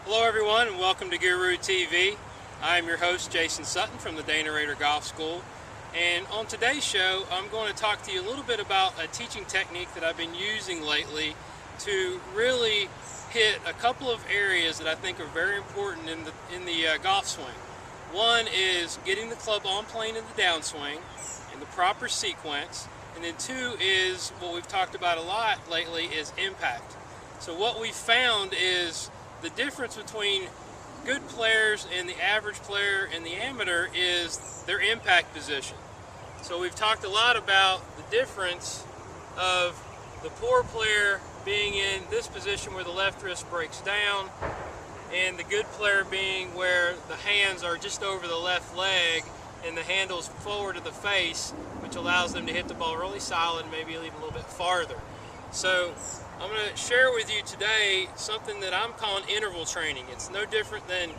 Hello everyone and welcome to Guru TV. I'm your host Jason Sutton from the Rader Golf School, and on today's show I'm going to talk to you a little bit about a teaching technique that I've been using lately to really hit a couple of areas that I think are very important in the golf swing. One is getting the club on plane in the downswing in the proper sequence, and then two is what we've talked about a lot lately is impact. So what we've found is the difference between good players and the average player and the amateur is their impact position. So we've talked a lot about the difference of the poor player being in this position where the left wrist breaks down, and the good player being where the hands are just over the left leg and the handle's forward of the face, which allows them to hit the ball really solid, maybe even a little bit farther. So I'm going to share with you today something that I'm calling interval training. It's no different than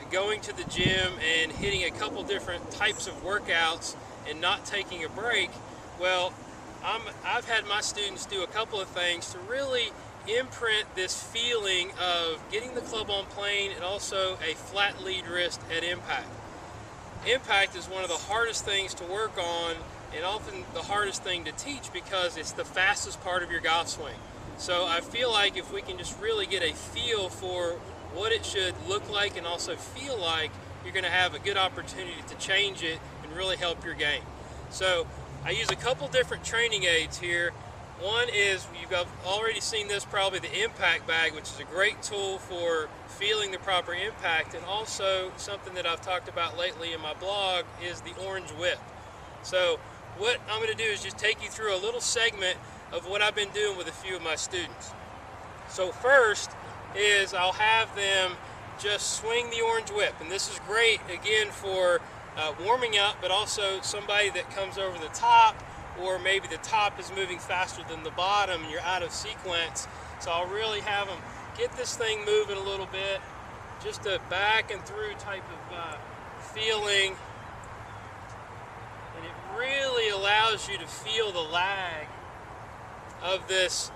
going to the gym and hitting a couple different types of workouts and not taking a break. Well, I've had my students do a couple of things to really imprint this feeling of getting the club on plane and also a flat lead wrist at impact. Impact is one of the hardest things to work on and often the hardest thing to teach because it's the fastest part of your golf swing. So I feel like if we can just really get a feel for what it should look like and also feel like, you're going to have a good opportunity to change it and really help your game. So I use a couple different training aids here. One is, you've already seen this, probably the impact bag, which is a great tool for feeling the proper impact, and also something that I've talked about lately in my blog is the orange whip. So what I'm going to do is just take you through a little segment of what I've been doing with a few of my students. So first is I'll have them just swing the orange whip, and this is great again for warming up, but also somebody that comes over the top, or maybe the top is moving faster than the bottom and you're out of sequence. So I'll really have them get this thing moving a little bit, just a back and through type of feeling, and it really allows you to feel the lag of this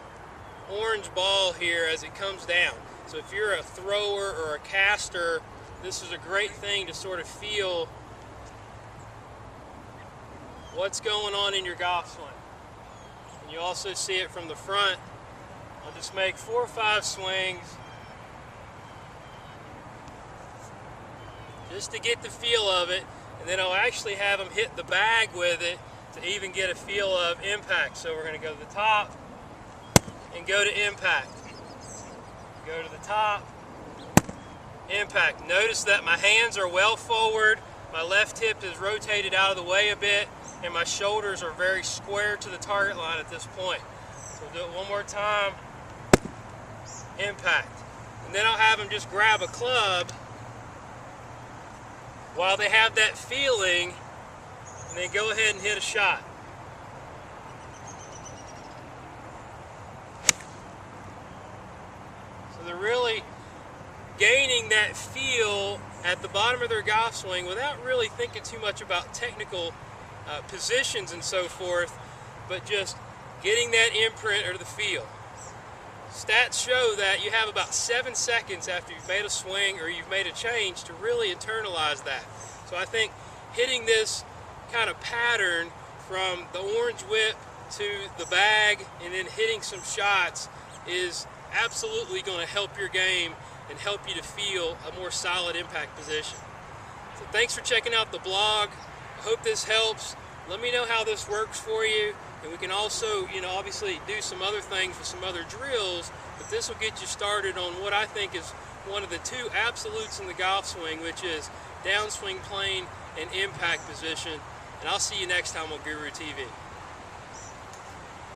orange ball here as it comes down. So if you're a thrower or a caster, this is a great thing to sort of feel what's going on in your golf swing. And you also see it from the front. I'll just make 4 or 5 swings just to get the feel of it, and then I'll actually have them hit the bag with it to even get a feel of impact. So we're going to go to the top and go to impact. Go to the top, impact. Notice that my hands are well forward, my left hip is rotated out of the way a bit, and my shoulders are very square to the target line at this point. So we'll do it one more time, impact. And then I'll have them just grab a club while they have that feeling, and then go ahead and hit a shot. So they're really gaining that feel at the bottom of their golf swing without really thinking too much about technical positions and so forth, but just getting that imprint or the feel. Stats show that you have about 7 seconds after you've made a swing or you've made a change to really internalize that. So I think hitting this kind of pattern from the orange whip to the bag and then hitting some shots is absolutely going to help your game and help you to feel a more solid impact position. So thanks for checking out the blog. I hope this helps. Let me know how this works for you, and we can also, obviously do some other things with some other drills, but this will get you started on what I think is one of the 2 absolutes in the golf swing, which is downswing plane and impact position. And I'll see you next time on Guru TV.